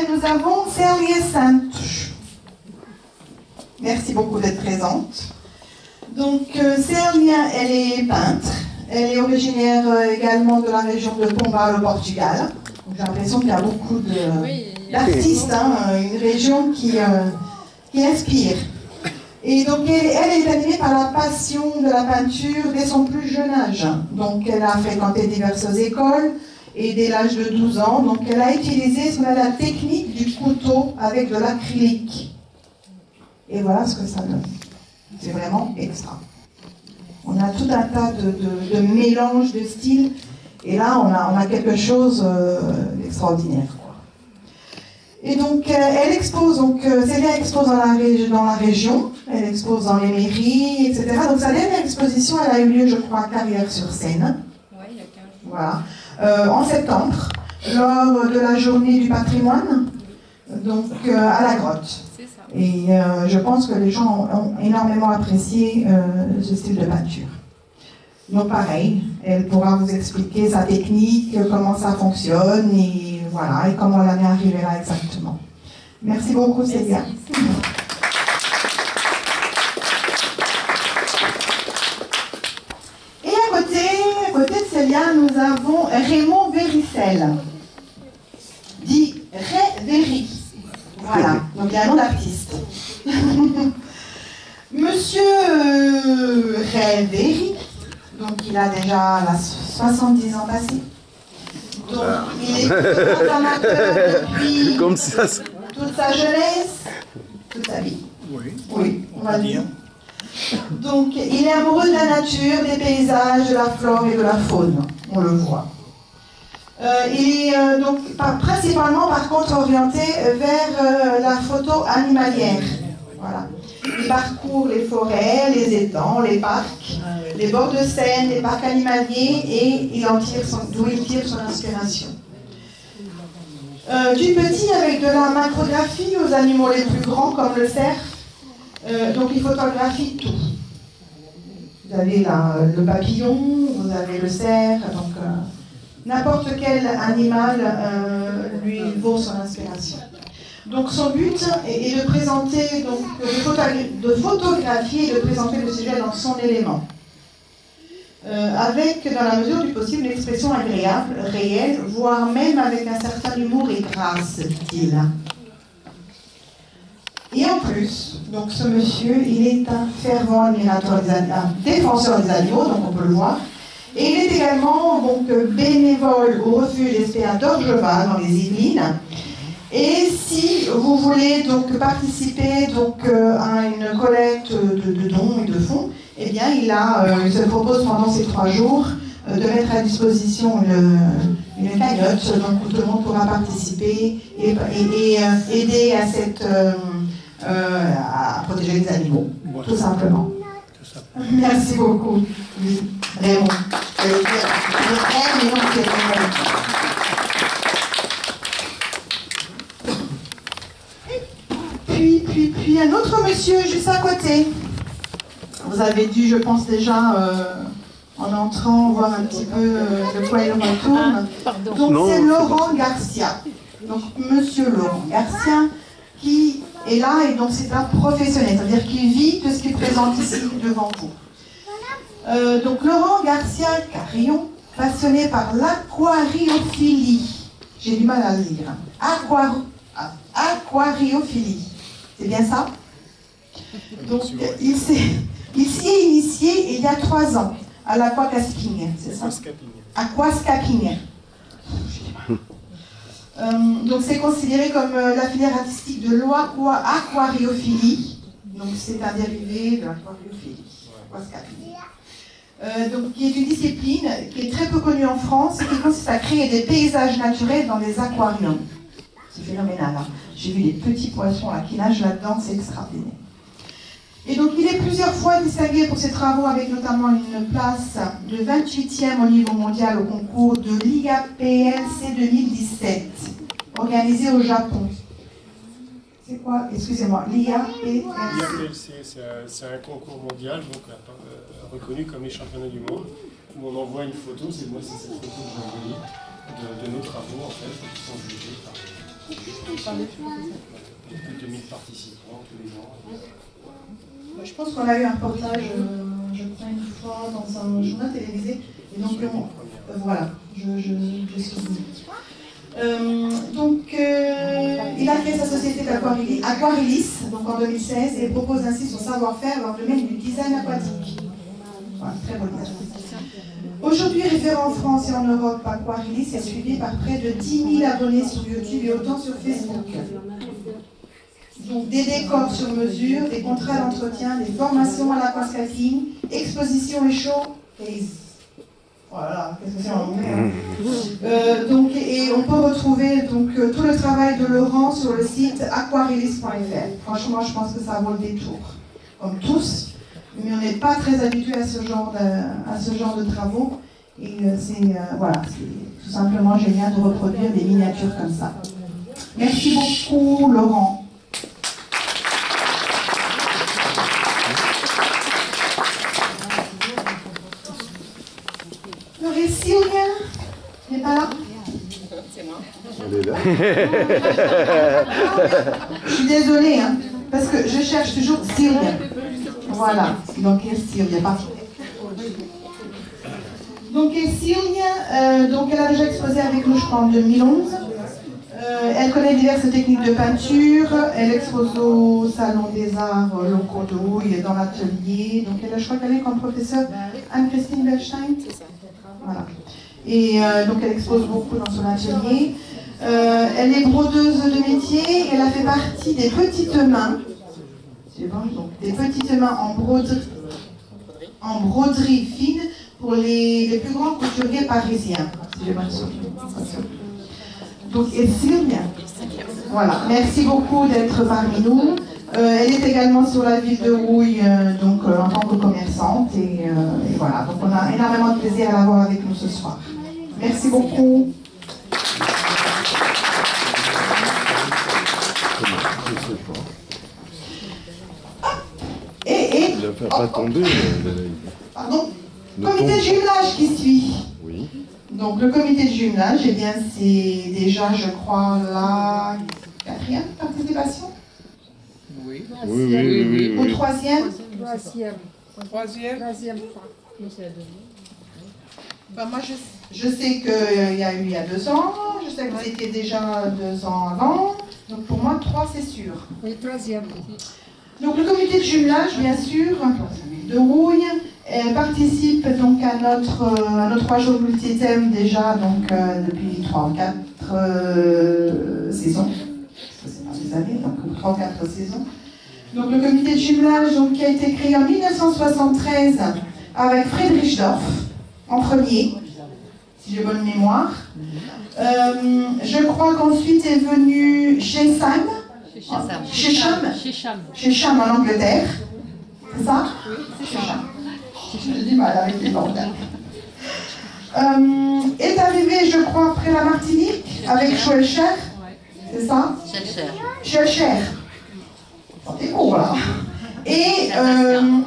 nous avons Célia Santos. Merci beaucoup d'être présente. Donc, Célia, elle est peintre. Elle est originaire également de la région de Pombal au Portugal. J'ai l'impression qu'il y a beaucoup d'artistes, une région qui inspire. Et donc, elle est animée par la passion de la peinture dès son plus jeune âge. Donc, elle a fréquenté diverses écoles et dès l'âge de 12 ans, donc elle a utilisé ce qu'on appelle la technique du couteau avec de l'acrylique. Et voilà ce que ça donne. C'est vraiment extra. On a tout un tas de mélanges de styles, et là on a quelque chose d'extraordinaire. Et donc elle expose, Célia expose dans la région, elle expose dans les mairies, etc. Donc sa dernière exposition, elle a eu lieu, je crois, à Carrières-sur-Seine. Oui, il y a 15 jours. Voilà. En septembre, lors de la journée du patrimoine, donc à la grotte. Et je pense que les gens ont énormément apprécié ce style de peinture. Donc pareil, elle pourra vous expliquer sa technique, comment ça fonctionne, et voilà, et comment elle en est arrivée là exactement. Merci beaucoup, Célia. Et à côté de Célia, nous avons Raymond Véricel, dit Ray Véry. Voilà, donc il y a un nom d'artiste. Monsieur Ray Véry, donc il a déjà 70 ans passés. Donc il est plutôt amateur depuis comme ça, toute sa jeunesse, toute sa vie. Oui, on va dire. Donc il est amoureux de la nature, des paysages, de la flore et de la faune, on le voit. Il est donc principalement par contre orienté vers la photo animalière. Voilà. Il parcourt les forêts, les étangs, les parcs, les bords de Seine, les parcs animaliers, et d'où il tire son inspiration. Du petit avec de la macrographie aux animaux les plus grands comme le cerf, donc il photographie tout. Vous avez le papillon, vous avez le cerf, donc n'importe quel animal lui vaut son inspiration. Donc son but est de présenter, donc, de photographier et de présenter le sujet dans son élément. Avec, dans la mesure du possible, une expression agréable, réelle, voire même avec un certain humour et grâce, dit-il. Et en plus, donc ce monsieur, il est un fervent admirateur un défenseur des animaux, donc on peut le voir. Et il est également donc, bénévole au refuge SPA d'Orgeval dans les Yvelines. Et si vous voulez donc participer donc, à une collecte de dons et de fonds, eh bien il se propose pendant ces 3 jours de mettre à disposition une cagnotte, donc où tout le monde pourra participer et aider à protéger les animaux, tout simplement. Merci beaucoup, Raymond. Puis un autre monsieur juste à côté. Vous avez dû, je pense déjà, en entrant, voir un petit peu de quoi il retourne. Donc c'est Laurent Garcia. Donc monsieur Laurent Garcia qui est là, et donc c'est un professionnel, c'est-à-dire qu'il vit de ce qu'il présente ici devant vous. Donc Laurent Garcia Carillon, passionné par l'aquariophilie. J'ai du mal à le lire. Aquariophilie. C'est bien ça? Donc, il s'y est initié il y a 3 ans à l'aquascaping, c'est ça? Aquascaping. Donc, c'est considéré comme la filière artistique de l'aquariophilie. Donc, c'est un dérivé de l'aquariophilie. Donc, qui est une discipline qui est très peu connue en France et qui consiste à créer des paysages naturels dans des aquariums. C'est phénoménal. Hein. J'ai vu des petits poissons là, qui nagent là-dedans, c'est extraordinaire. Et donc il est plusieurs fois distingué pour ses travaux, avec notamment une place de 28e au niveau mondial au concours de l'IAPLC 2017, organisé au Japon. C'est quoi? Excusez-moi, l'IAPLC. L'IAPLC, c'est un concours mondial, donc reconnu comme les championnats du monde, où on envoie une photo, c'est cette photo que j'ai envoyée, de nos travaux en fait, qui sont jugés par Quelques 1000 participants tous les ans. Je pense qu'on a eu un reportage, je crois, une fois dans un journal télévisé. Et donc, voilà, je suis il a créé sa société Aquarilis donc en 2016 et propose ainsi son savoir-faire dans le domaine du design aquatique. Voilà, très beau design. Aujourd'hui référent en France et en Europe, Aquarilis est suivi par près de 10 000 abonnés sur YouTube et autant sur Facebook. Donc des décors sur mesure, des contrats d'entretien, des formations à l'aquascaping, expositions et showcase. Voilà, qu'est-ce que c'est en anglais et on peut retrouver tout le travail de Laurent sur le site aquarilis.fr. Franchement, je pense que ça vaut le détour, comme tous, mais on n'est pas très habitué à ce genre de travaux. Et c'est tout simplement génial de reproduire des miniatures comme ça. Merci beaucoup, Laurent. Et Sylvia n'est pas là? C'est moi. Elle est là. Je suis désolée, hein, parce que je cherche toujours Sylvia. Voilà, donc Sylvia, parfait. Donc Sylvia, elle a déjà exposé avec nous, je crois, en 2011. Elle connaît diverses techniques de peinture. Elle expose au Salon des Arts locaux de Houille, dans l'atelier. Donc je crois qu'elle est comme professeure Anne-Christine Bellstein. Voilà. Et donc elle expose beaucoup dans son atelier. Elle est brodeuse de métier et elle a fait partie des petites mains. C'est bon, donc des petites mains en broderie fine pour les plus grands couturiers parisiens. Si j'ai bonne souvenir. Donc Sylvia. Voilà. Merci beaucoup d'être parmi nous. Elle est également sur la ville de Houille, en tant que commerçante. Et voilà, donc on a énormément de plaisir à l'avoir avec nous ce soir. Merci beaucoup. Et il ne fait pas tomber. Pardon. Comité de jumelage qui suit. Oui. Donc le comité de jumelage, eh bien c'est déjà, je crois, la 4e participation. Oui. Ou 3e. Troisième. Ben, moi, je sais qu'il y a eu il y a 2 ans, je sais que vous étiez déjà 2 ans avant, donc pour moi 3 c'est sûr. Oui, troisième. Donc le comité de jumelage, bien sûr, de Houille, participe donc à nos 3 jours multithèmes déjà depuis 3 ou 4 saisons. C'est pas des années, donc 3 ou 4 saisons. Donc le comité de jumelage qui a été créé en 1973 avec Friedrich Dorf en premier, si j'ai bonne mémoire. Je crois qu'ensuite est venu Chesham en Angleterre. C'est ça? Oui, c'est Chesham. J'ai du mal avec les langues. Est arrivé, je crois, après la Martinique, avec Schwelcher. C'est ça? Schwelcher. C'est court, là. Et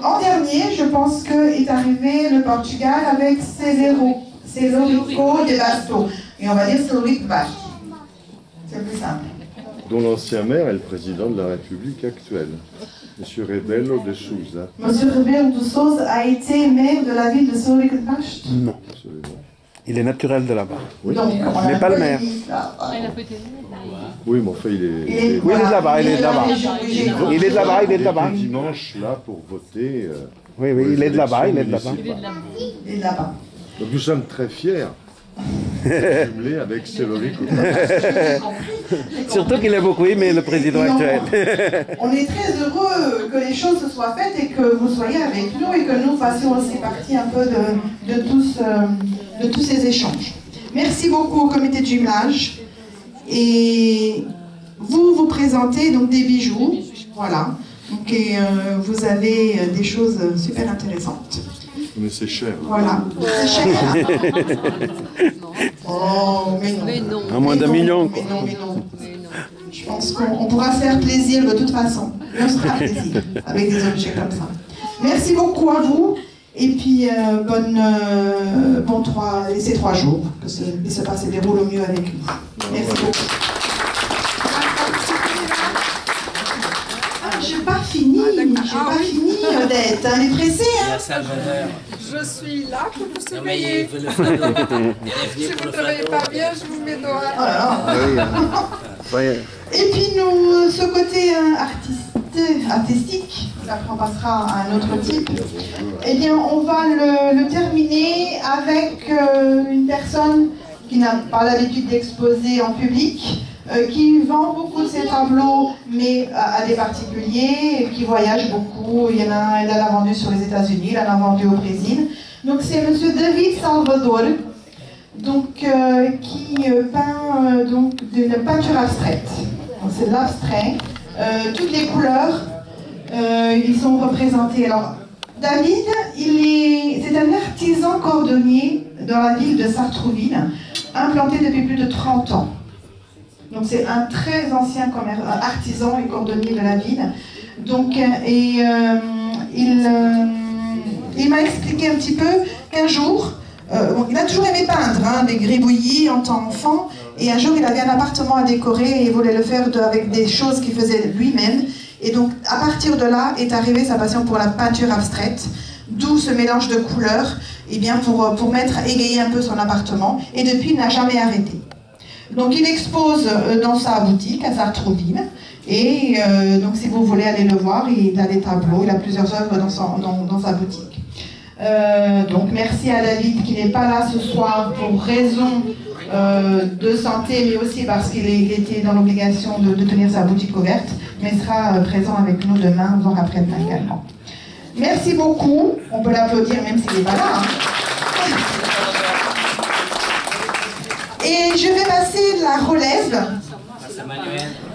en dernier, je pense qu'est arrivé le Portugal avec Celorico de Basto. Et on va dire Celorico Basto. C'est le plus simple. Dont l'ancien maire est le président de la République actuelle, M. Rebelo de Souza. M. Rebelo de Souza a été maire de la ville de Celorico Basto? Non. Absolument. Il est naturel de là-bas. Oui. Donc, mais pas le maire. Oui, mais enfin, il est... Oui, il est de là-bas, il est de là-bas. Il est de là-bas, il est de là-bas. Il est dimanche là pour voter. Oui, il est de là-bas, il est de là-bas. Il est de là-bas. Donc nous sommes très fiers de jumeler avec Celorico. Surtout qu'il a beaucoup aimé le président actuel. On est très heureux que les choses se soient faites et que vous soyez avec nous et que nous fassions aussi partie un peu de tous ces échanges. Merci beaucoup au comité de jumelage. Et vous présentez donc des bijoux, voilà. Donc, vous avez des choses super intéressantes. Mais c'est cher. Voilà. C'est cher. Oh, mais non. À moins d'1 million, quoi. Mais non. Je pense qu'on pourra se faire plaisir de toute façon. Et on se fera plaisir avec des objets comme ça. Merci beaucoup à vous. Et puis, ces 3 jours, que se passe et déroule au mieux avec nous. Merci beaucoup. j'ai pas fini, Odette. Elle est pressée, Il y hein. a Salvador. Je suis là pour vous Non, mais il surveiller. veut le fado. Il est venu Si pour vous le ne travaillez fado. pas bien, je vous mets dehors. Oh là là. Oui, voyez. Et puis nous, ce côté artistique, après on passera à un autre type, eh bien on va le terminer avec une personne qui n'a pas l'habitude d'exposer en public, qui vend beaucoup de ses tableaux, mais à des particuliers, qui voyage beaucoup. Il en a vendu sur les États-Unis, il en a vendu au Brésil. Donc c'est Monsieur David Salvador, donc, qui peint donc d'une peinture abstraite. C'est de l'abstrait. Toutes les couleurs, ils sont représentés. Alors, David, c'est un artisan cordonnier dans la ville de Sartrouville, implanté depuis plus de 30 ans. Donc c'est un très ancien artisan et cordonnier de la ville. Donc, il m'a expliqué un petit peu qu'un jour, il a toujours aimé peindre, hein, des gribouillis en tant qu'enfant, et un jour il avait un appartement à décorer et il voulait le faire avec des choses qu'il faisait lui-même. Et donc à partir de là est arrivée sa passion pour la peinture abstraite, d'où ce mélange de couleurs, et bien pour égayer un peu son appartement, et depuis il n'a jamais arrêté. Donc il expose dans sa boutique à Sartrouville, et donc si vous voulez aller le voir, il a des tableaux, il a plusieurs œuvres dans sa boutique. Donc merci à David qui n'est pas là ce soir pour raison de santé, mais aussi parce qu'il était dans l'obligation de tenir sa boutique ouverte, mais sera présent avec nous demain, voire après-demain également. Merci beaucoup, on peut l'applaudir même s'il n'est pas là. Hein. Et je vais passer la relève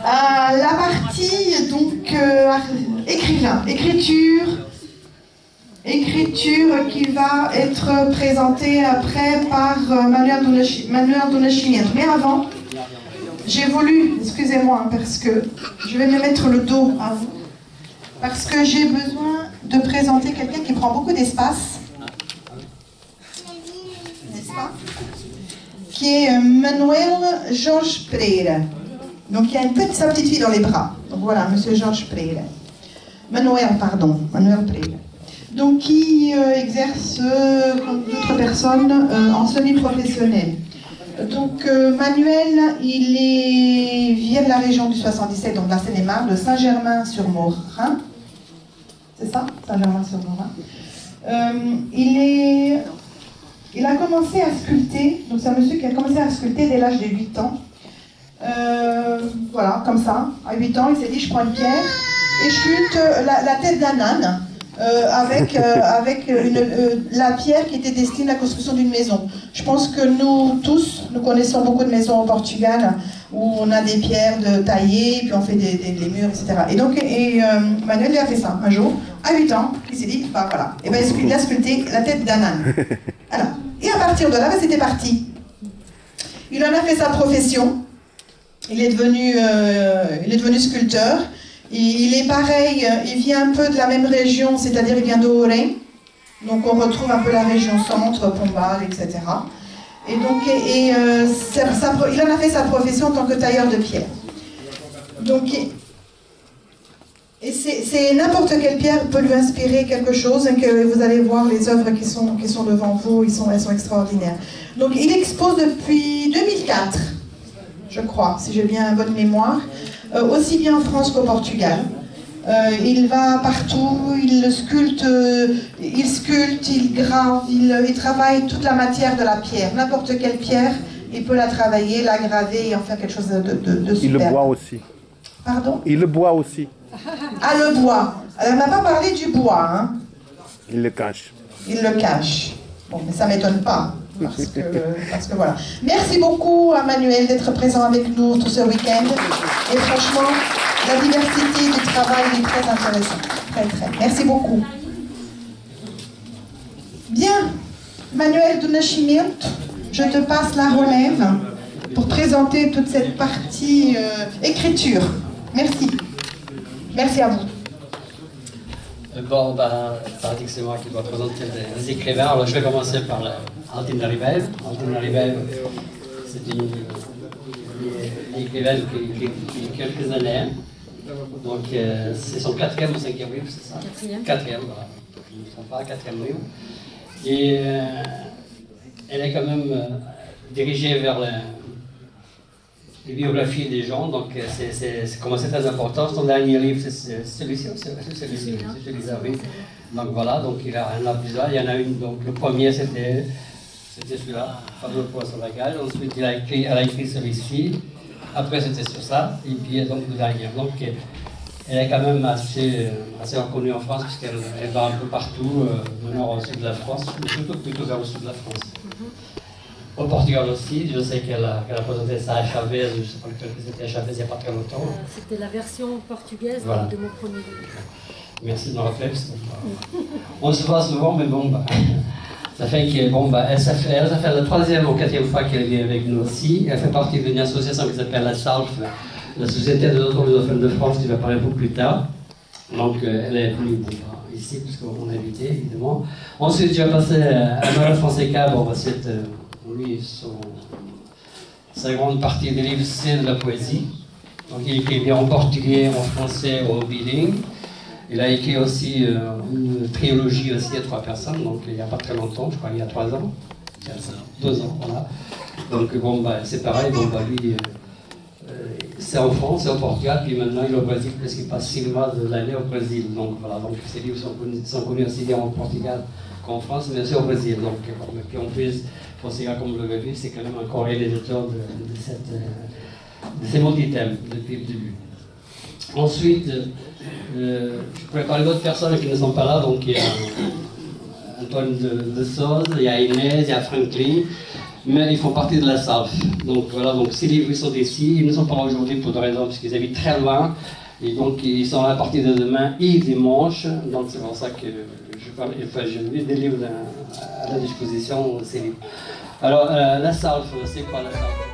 à la partie donc écriture qui va être présentée après par Manuel do Nascimento. Mais avant, j'ai voulu, excusez-moi, parce que je vais me mettre le dos à vous, parce que j'ai besoin de présenter quelqu'un qui prend beaucoup d'espace, n'est-ce pas? Qui est Manuel Jorge Pereira. Donc il y a sa petite fille dans les bras. Donc voilà, Monsieur Jorge Pereira. Manuel Pereira. Donc qui exerce comme d'autres personnes en semi-professionnel. Donc Manuel, il vient de la région du 77, donc de la Seine-et-Marne, de Saint-Germain-sur-Morin. C'est ça, Saint-Germain-sur-Morin. Il a commencé à sculpter, donc c'est un monsieur qui a commencé à sculpter dès l'âge de 8 ans. Voilà, comme ça, à 8 ans, il s'est dit je prends une pierre et je sculpte la tête d'un âne avec la pierre qui était destinée à la construction d'une maison. Je pense que nous tous, nous connaissons beaucoup de maisons au Portugal où on a des pierres taillées, puis on fait des murs, etc. Et donc, Manuel il a fait ça un jour, à 8 ans, il s'est dit, bah voilà, et ben, il a sculpté la tête d'un âne. Alors, et à partir de là, ben, c'était parti. Il en a fait sa profession, il est devenu sculpteur. Il est pareil, il vient un peu de la même région, c'est-à-dire il vient de Oren. Donc on retrouve un peu la région centre, Pombal, etc. Et donc il en a fait sa profession en tant que tailleur de pierre. Donc, et c'est n'importe quelle pierre peut lui inspirer quelque chose, et que vous allez voir les œuvres qui sont devant vous, elles sont extraordinaires. Donc il expose depuis 2004, je crois, si j'ai bien bonne mémoire. Aussi bien en France qu'au Portugal. Il va partout, il sculpte, il grave, il travaille toute la matière de la pierre. N'importe quelle pierre, il peut la travailler, la graver et en faire quelque chose de super. Il le boit aussi. Pardon? Il le boit aussi. Ah, le bois. Alors, on n'a pas parlé du bois, hein? Il le cache. Il le cache. Bon, mais ça ne m'étonne pas. Parce que voilà. Merci beaucoup à Manuel d'être présent avec nous tout ce week-end. Et franchement, la diversité du travail est très intéressante. Très. Merci beaucoup. Bien. Manuel do Nascimento, je te passe la relève pour présenter toute cette partie écriture. Merci. Merci à vous. Bon, tandis que c'est moi qui dois présenter les écrivains, alors je vais commencer par Altine Ribel. Altine Ribel, c'est une écrivaine qui a quelques années. Donc c'est son 4e ou 5e livre, c'est ça? 4e, voilà. Je ne me trompe pas, 4e livre. Et elle est quand même dirigée vers les biographies des gens, donc c'est très important. Son dernier livre, c'est celui-ci, c'est celui-là, oui. Donc voilà, donc il y en a plusieurs. Il y en a une, donc le premier c'était celui-là, Fabio Poisson la Gage. Ensuite elle a écrit celui-ci. Après c'était sur ça, et puis donc le dernier. Donc elle est quand même assez reconnue en France, puisqu'elle va un peu partout, du nord au sud de la France, plutôt vers le sud de la France. Au Portugal aussi, je sais qu'elle a présenté ça à Chavez, je ne sais pas lequel c'était à Chavez il n'y a pas très longtemps. C'était la version portugaise voilà. de mon premier livre. Merci de me rappeler. On se voit souvent, mais bon, bah, ça fait que, bon, bah, ça fait la 3e ou 4e fois qu'elle vient avec nous aussi. Elle fait partie d'une association qui s'appelle la SALF, la Société des auteurs lusophones de France, qui va parler beaucoup plus tard. Donc, elle est venue ici, puisqu'on a invité, évidemment. Ensuite, je vais passer à Noël Fonseca. Bon, lui, sa grande partie des livres, c'est de la poésie. Donc, il écrit bien en portugais, en français, au bilingue. Il a écrit aussi une trilogie aussi à 3 personnes, donc il n'y a pas très longtemps, je crois il y a 3 ans. 2 ans, voilà. Donc bon, bah, c'est pareil, bon, bah, lui, c'est en France, c'est au Portugal, puis maintenant il est au Brésil, parce qu'il passe 6 mois de l'année au Brésil. Donc voilà, donc ses livres sont connus aussi bien au Portugal qu'en France, mais aussi au Brésil. Donc, et puis en plus, Fonseca, comme vous l'avez vu, c'est quand même un réalisateur de ces multi-thèmes depuis le début. Ensuite, je pourrais parler d'autres personnes qui ne sont pas là, donc il y a Antoine de Sauze, il y a Inès, il y a Franklin, mais ils font partie de la SALF. Donc voilà, donc ces livres ils sont ici, ils ne sont pas là aujourd'hui pour deux raisons, parce qu'ils habitent très loin, et donc ils sont là à partir de demain et dimanche, donc c'est pour ça que je mets des livres à la disposition, ces livres. Alors la SALF, c'est quoi la SALF?